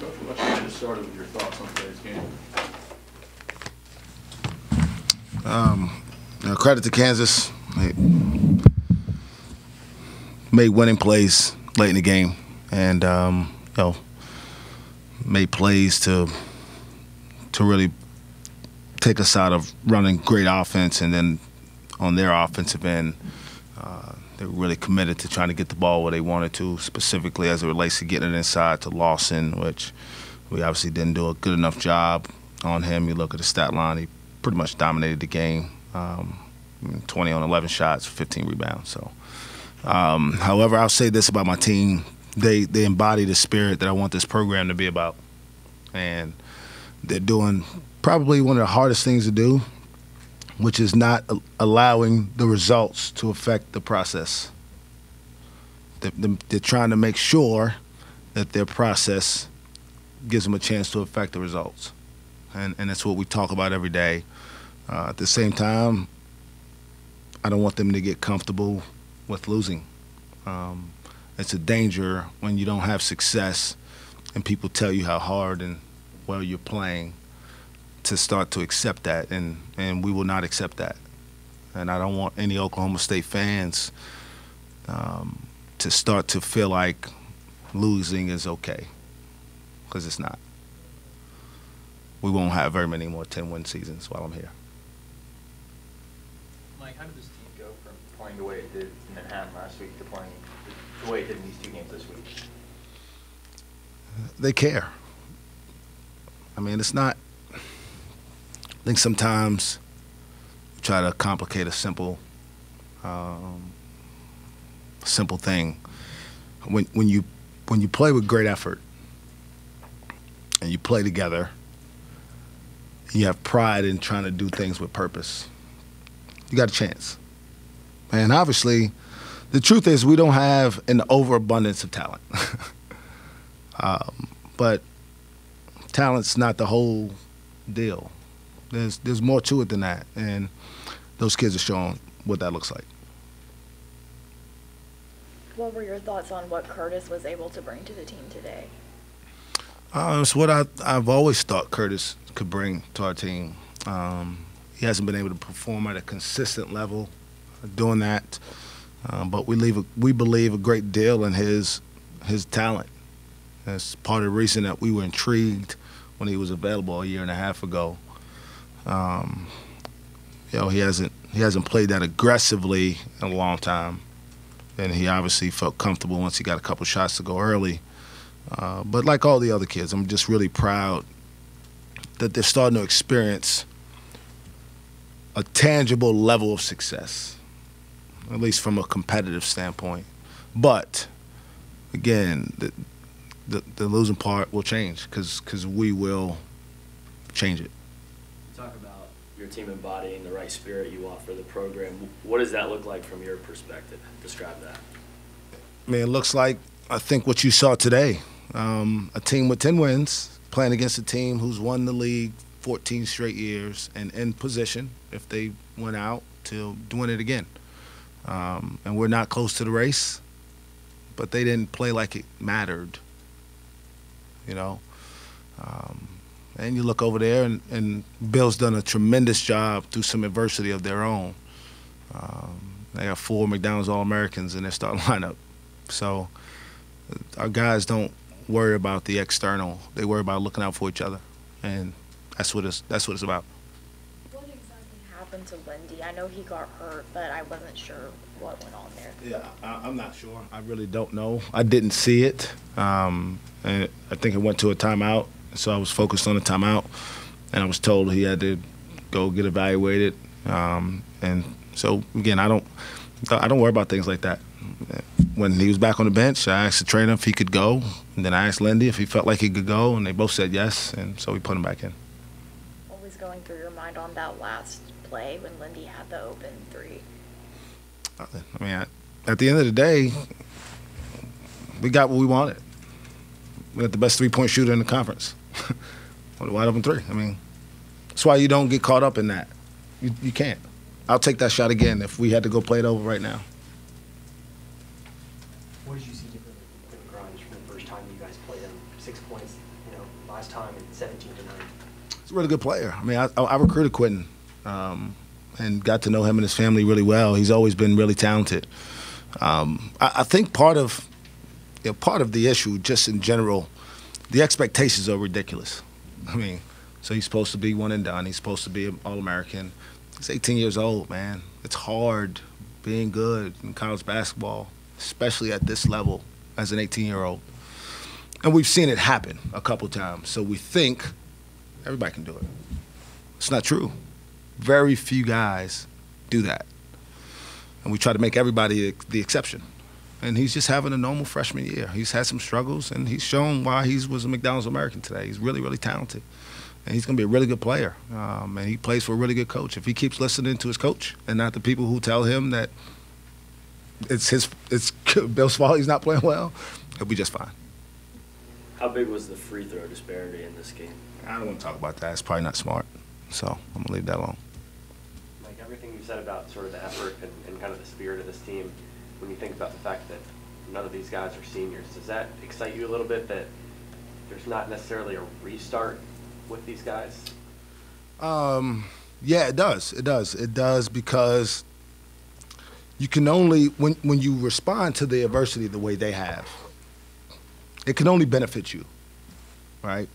Coach, why don't you get started with your thoughts on today's game? Credit to Kansas. They made winning plays late in the game, and made plays to really take us out of running great offense, and then on their offensive end, they were really committed to trying to get the ball where they wanted to, specifically as it relates to getting it inside to Lawson, which we obviously didn't do a good enough job on him. You look at the stat line, he pretty much dominated the game. 20 on 11 shots, 15 rebounds. So, however, I'll say this about my team. They embody the spirit that I want this program to be about. And they're doing probably one of the hardest things to do, which is not allowing the results to affect the process. They're trying to make sure that their process gives them a chance to affect the results. And that's what we talk about every day. At the same time, I don't want them to get comfortable with losing. It's a danger when you don't have success and people tell you how hard and well you're playing to start to accept that, and we will not accept that. And I don't want any Oklahoma State fans to start to feel like losing is okay, because it's not. We won't have very many more 10-win seasons while I'm here. Mike, how did this team go from playing the way it did in Manhattan last week to playing the way it did in these two games this week? They care. I mean, it's not. I think sometimes we try to complicate a simple thing. When you play with great effort and you play together, and you have pride in trying to do things with purpose, you got a chance. And obviously, the truth is we don't have an overabundance of talent. But talent's not the whole deal. There's more to it than that, and those kids are showing what that looks like. What were your thoughts on what Curtis was able to bring to the team today? It's what I've always thought Curtis could bring to our team. He hasn't been able to perform at a consistent level doing that, but we believe a great deal in his talent. That's part of the reason that we were intrigued when he was available a year and a half ago. He hasn't played that aggressively in a long time, and he obviously felt comfortable once he got a couple shots to go early. But like all the other kids, I'm just really proud that they're starting to experience a tangible level of success, at least from a competitive standpoint. But again, the losing part will change because we will change it. Talk about your team embodying the right spirit you offer the program. What does that look like from your perspective? Describe that. I mean, it looks like, I think, what you saw today. A team with 10 wins playing against a team who's won the league 14 straight years and in position, if they went out, to win it again. And we're not close to the race, but they didn't play like it mattered, you know. And you look over there, and Bill's done a tremendous job through some adversity of their own. They got 4 McDonald's All-Americans in their starting lineup. So our guys don't worry about the external. They worry about looking out for each other, and that's what it's about. What exactly happened to Lindy? I know he got hurt, but I wasn't sure what went on there. Yeah, I'm not sure. I really don't know. I didn't see it, and I think it went to a timeout. So I was focused on the timeout, and I was told he had to go get evaluated. And so again, I don't worry about things like that. When he was back on the bench, I asked the trainer if he could go, and then I asked Lindy if he felt like he could go, and they both said yes, and so we put him back in. What was going through your mind on that last play when Lindy had the open three? I mean, at the end of the day, we got what we wanted. We got the best three-point shooter in the conference. Wide open three. I mean, that's why you don't get caught up in that. You can't. I'll take that shot again if we had to go play it over right now. What did you see differently from Grimes from the first time you guys played him? 6 points last time in 17 to 9. He's a really good player. I mean, I recruited Quentin and got to know him and his family really well. He's always been really talented. I think part of the issue, just in general, the expectations are ridiculous. I mean, so he's supposed to be one and done. He's supposed to be an All-American. He's 18 years old, man. It's hard being good in college basketball, especially at this level as an 18-year-old. And we've seen it happen a couple times. So we think everybody can do it. It's not true. Very few guys do that. And we try to make everybody the exception. And he's just having a normal freshman year. He's had some struggles, and he's shown why he was a McDonald's American today. He's really, really talented. And he's going to be a really good player. And he plays for a really good coach. If he keeps listening to his coach and not the people who tell him that it's Bill's fault he's not playing well, he'll be just fine. How big was the free throw disparity in this game? I don't want to talk about that. It's probably not smart. So I'm going to leave that alone. Like everything you said about sort of the effort and kind of the spirit of this team, when you think about the fact that none of these guys are seniors, does that excite you a little bit that there's not necessarily a restart with these guys? Yeah, it does. It does. It does because you can only, when you respond to the adversity the way they have, it can only benefit you, right?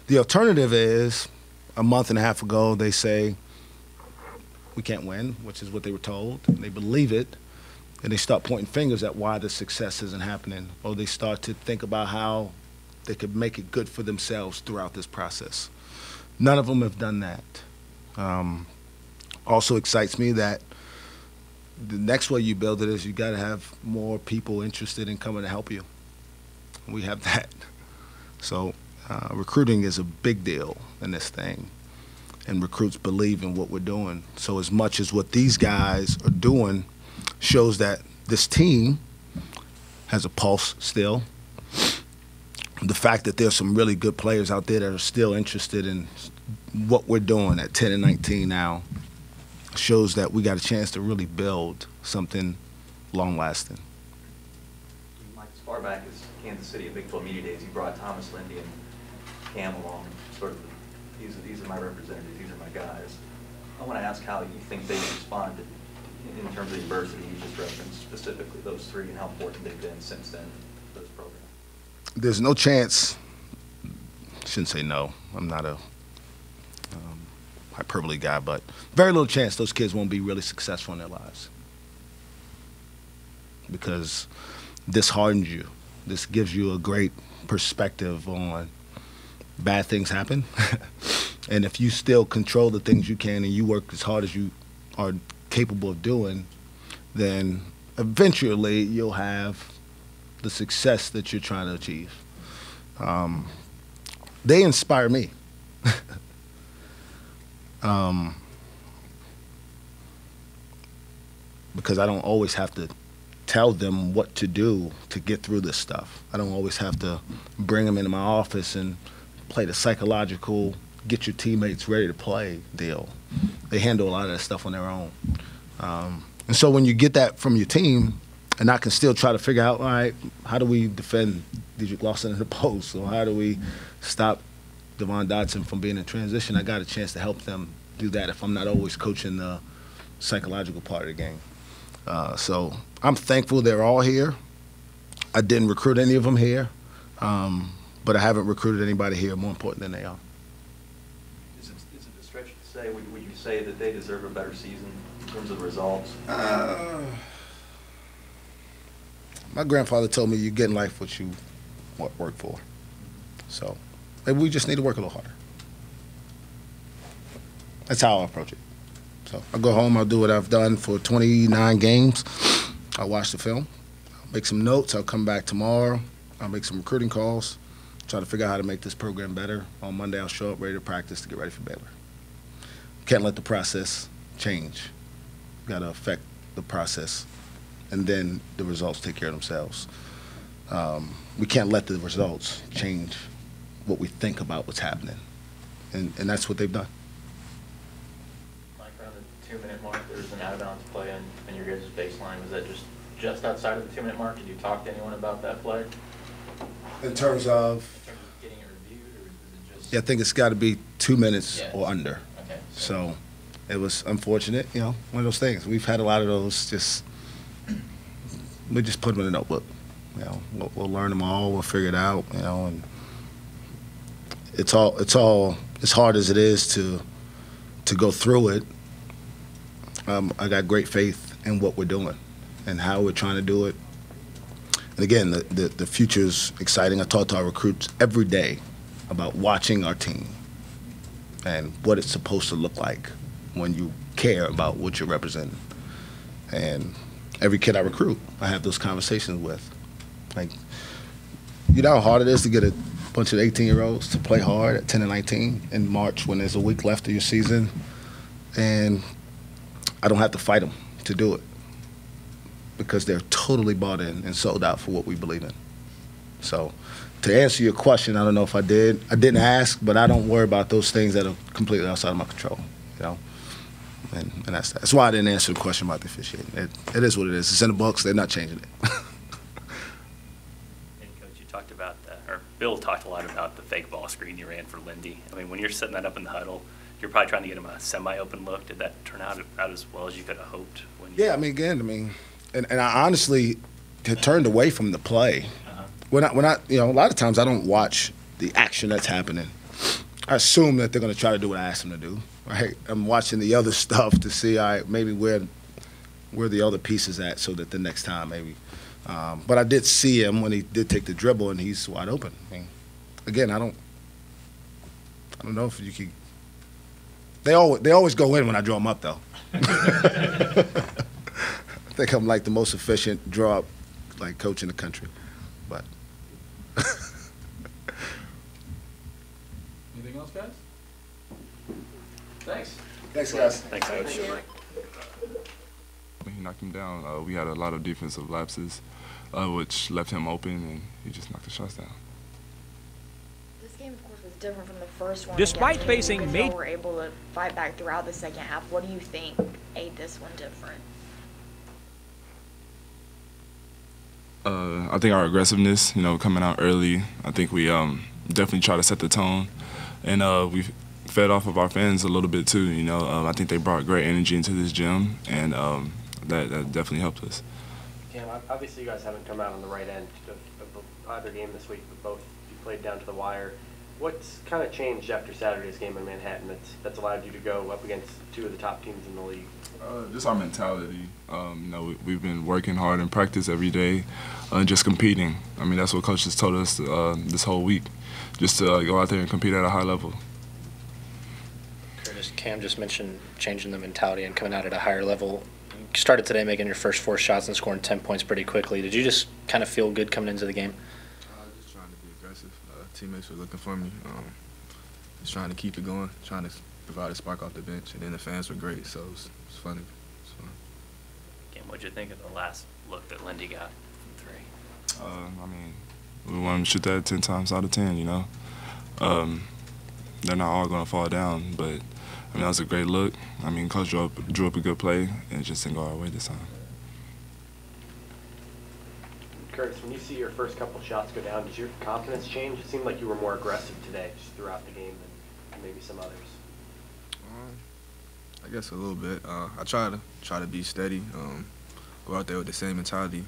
The alternative is a month and a half ago they say we can't win, which is what they were told. They believe it. And they start pointing fingers at why the success isn't happening, or they start to think about how they could make it good for themselves throughout this process. None of them have done that. Also excites me that the next way you build it is you got to have more people interested in coming to help you. We have that. So recruiting is a big deal in this thing, and recruits believe in what we're doing. So as much as what these guys are doing shows that this team has a pulse still. The fact that there's some really good players out there that are still interested in what we're doing at 10 and 19 now shows that we got a chance to really build something long-lasting. Mike, as far back as Kansas City at Big 12 Media Days, you brought Thomas Lindy and Cam along, sort of, these are my representatives, these are my guys. I want to ask how you think they responded in terms of adversity. You just referenced specifically those three and how important they've been since then, those programs. There's no chance, I shouldn't say no, I'm not a hyperbole guy, but very little chance those kids won't be really successful in their lives. Because this hardens you. This gives you a great perspective on bad things happen. And if you still control the things you can and you work as hard as you are capable of doing, then eventually you'll have the success that you're trying to achieve. They inspire me. Because I don't always have to tell them what to do to get through this stuff. I don't always have to bring them into my office and play the psychological, get your teammates ready to play deal. They handle a lot of that stuff on their own. And so when you get that from your team, and I can still try to figure out, all right, how do we defend Dedrick Lawson in the post? Or how do we stop Devon Dotson from being in transition? I got a chance to help them do that if I'm not always coaching the psychological part of the game. So I'm thankful they're all here. I didn't recruit any of them here, but I haven't recruited anybody here more important than they are. Is it a stretch to say, would you say that they deserve a better season in terms of results? My grandfather told me you get in life what you work for. So maybe we just need to work a little harder. That's how I approach it. So I'll go home, I'll do what I've done for 29 games. I'll watch the film, I'll make some notes, I'll come back tomorrow, I'll make some recruiting calls, try to figure out how to make this program better. On Monday, I'll show up ready to practice to get ready for Baylor. Can't let the process change. Got to affect the process, and then the results take care of themselves. We can't let the results change what we think about what's happening, and that's what they've done. Mike, around the 2-minute mark, there was an out-of-bounds play on your guys' baseline. Was that just outside of the 2-minute mark? Did you talk to anyone about that play? In terms of Getting it reviewed Yeah, I think it's got to be 2 minutes Yeah. or under. Okay. So it was unfortunate, you know, one of those things. We've had a lot of those. We just put them in a notebook. You know, we'll learn them all. We'll figure it out. You know, and it's all as hard as it is to go through it. I got great faith in what we're doing and how we're trying to do it. And again, the future's exciting. I talk to our recruits every day about watching our team and what it's supposed to look like when you care about what you're representing. And every kid I recruit, I have those conversations with. Like, you know how hard it is to get a bunch of 18-year-olds to play hard at 10 and 19 in March when there's a week left of your season, and I don't have to fight them to do it because they're totally bought in and sold out for what we believe in. So to answer your question, I don't know if I did. I didn't ask, but I don't worry about those things that are completely outside of my control, you know? And that's why I didn't answer the question about the officiating. It is what it is. It's in the books. They're not changing it. And Coach, you talked about, or Bill talked a lot about the fake ball screen you ran for Lindy. I mean, when you're setting that up in the huddle, you're probably trying to get him a semi-open look. Did that turn out as well as you could have hoped? Yeah, I mean, and I honestly had turned away from the play. When I, you know, a lot of times I don't watch the action that's happening. I assume that they're going to try to do what I ask them to do, right? I'm watching the other stuff to see, maybe where the other piece is at, so that the next time maybe. But I did see him when he did take the dribble, and he's wide open. I mean, again, I don't know if you could. They always go in when I draw them up, though. I think I'm like the most efficient draw up coach in the country, but. Anything else, guys? Thanks. Thanks, guys. Thanks, Coach. He knocked him down. We had a lot of defensive lapses, which left him open, and he just knocked the shots down. This game, of course, was different from the first one. Despite against facing Duke, major- y'all were able to fight back throughout the second half. What do you think made this one different? I think our aggressiveness, you know, coming out early, I think we definitely try to set the tone, and we fed off of our fans a little bit too. You know, I think they brought great energy into this gym, and that definitely helped us. Cam, obviously you guys haven't come out on the right end of either game this week, but both you played down to the wire. What's kind of changed after Saturday's game in Manhattan that's allowed you to go up against two of the top teams in the league? Just our mentality. You know, we've been working hard in practice every day, just competing. I mean, that's what coaches told us this whole week, just to go out there and compete at a high level. Curtis, Cam just mentioned changing the mentality and coming out at a higher level. You started today making your first 4 shots and scoring 10 points pretty quickly. Did you just kind of feel good coming into the game? Just trying to be aggressive. Teammates were looking for me. Just trying to keep it going, trying to provide a spark off the bench, and then the fans were great, so it was funny. Cam, what'd you think of the last look that Lindy got from 3? I mean, we want them to shoot that 10 times out of 10, you know. They're not all going to fall down, but, I mean, that was a great look. I mean, Coach drew up a good play, and it just didn't go our way this time. Curtis, when you see your first couple shots go down, does your confidence change? It seemed like you were more aggressive today just throughout the game than maybe some others. I guess a little bit. I try to be steady, go out there with the same mentality,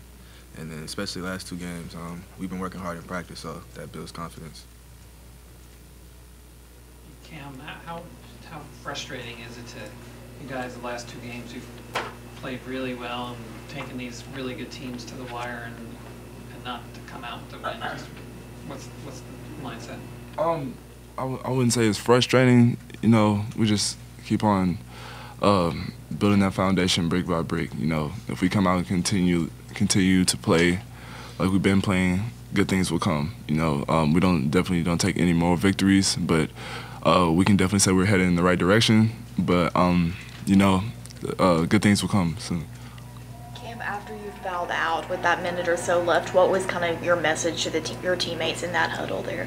and then especially last 2 games, we've been working hard in practice, so that builds confidence. Cam, how frustrating is it to you guys the last 2 games you've played really well and taken these really good teams to the wire and not to come out with the win? What's the mindset? I wouldn't say it's frustrating. You know, we just keep on building that foundation brick by brick. You know, if we come out and continue to play like we've been playing, good things will come. You know, we definitely don't take any more victories, but we can definitely say we're headed in the right direction. But you know, good things will come soon. Cam, after you fouled out with that minute or so left, what was kind of your message to your teammates in that huddle there?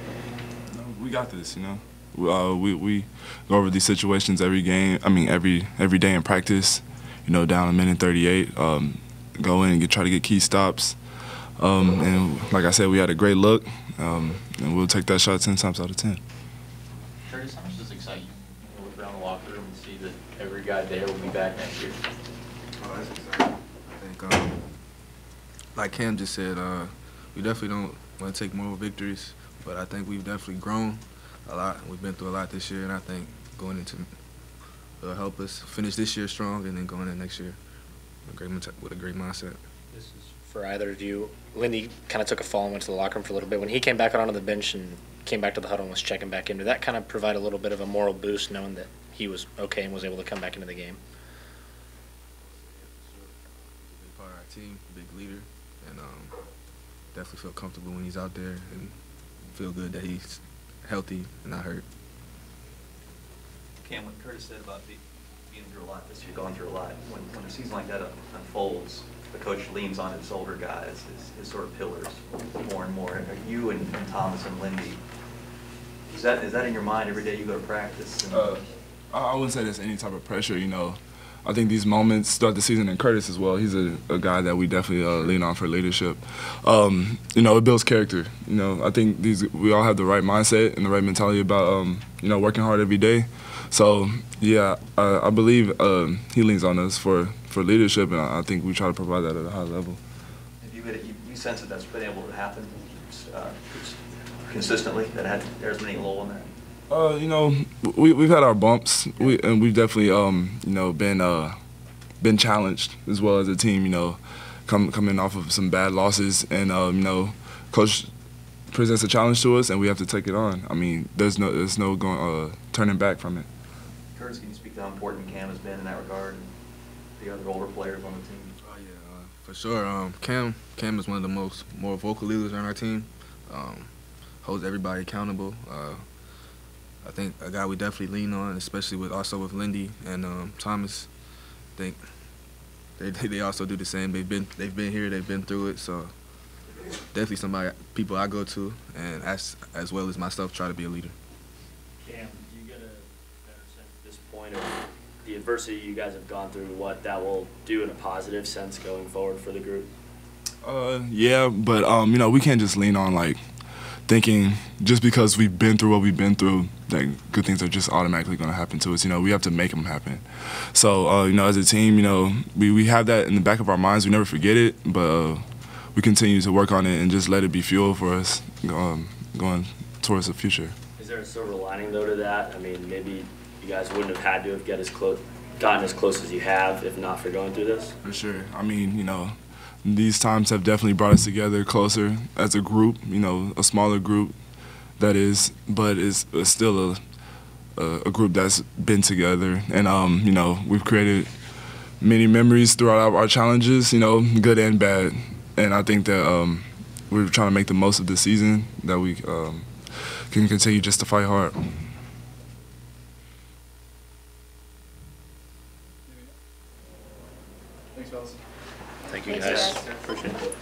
We got this, you know. We go over these situations every game. I mean, every day in practice. You know, down a minute 38, go in and try to get key stops. And like I said, we had a great look, and we'll take that shot 10 times out of 10. how you look around the locker room and see that every guy there will be back next year? Oh, that's exciting. I think, like Cam just said, we definitely don't want to take more victories, but I think we've definitely grown a lot. We've been through a lot this year, and I think going into will help us finish this year strong and then going into next year with a great mindset. This is for either of you. Lindy kind of took a fall and went to the locker room for a little bit. When he came back out onto the bench and came back to the huddle and was checking back in, did that kind of provide a little bit of a moral boost knowing that he was okay and was able to come back into the game? He's a big part of our team, big leader, and definitely feel comfortable when he's out there and feel good that he's healthy and not hurt. Cam, what Curtis said about being through a lot this year, going through a lot, when a season like that unfolds, the coach leans on his older guys, his sort of pillars, more and more. You and Thomas and Lindy, is that in your mind every day you go to practice? I wouldn't say there's any type of pressure, you know. I think these moments throughout the season, and Curtis as well, he's a guy that we definitely lean on for leadership. You know, it builds character. You know, I think we all have the right mindset and the right mentality about, you know, working hard every day. So, yeah, I believe he leans on us for leadership, and I think we try to provide that at a high level. Have you sense that that's been able to happen consistently, that there's been any lull in that? You know, we've had our bumps, and we've definitely, you know, been challenged as well as a team. You know, coming off of some bad losses, and you know, coach presents a challenge to us, and we have to take it on. I mean, there's no going turning back from it. Curtis, can you speak to how important Cam has been in that regard, and the other older players on the team? Oh yeah, for sure. Cam is one of the more vocal leaders on our team. Holds everybody accountable. I think a guy we definitely lean on, especially with Lindy and Thomas. I think they also do the same. They've been here, they've been through it, so definitely people I go to, and as well as myself, try to be a leader. Cam, do you get a better sense at this point of the adversity you guys have gone through, what that will do in a positive sense going forward for the group? Yeah, but you know, we can't just lean on like thinking just because we've been through what we've been through, that good things are just automatically going to happen to us. You know, we have to make them happen. So, you know, as a team, you know, we have that in the back of our minds. We never forget it, but we continue to work on it and just let it be fuel for us going towards the future. Is there a silver lining, though, to that? I mean, maybe you guys wouldn't have had to have gotten as close as you have if not for going through this? For sure. I mean, you know, these times have definitely brought us together closer as a group, you know, a smaller group that is, but it's still a group that's been together. And, you know, we've created many memories throughout our challenges, you know, good and bad. And I think that we're trying to make the most of the season, that we can continue just to fight hard. Thanks, fellas. Thank you, Thanks, guys. guys. Appreciate it.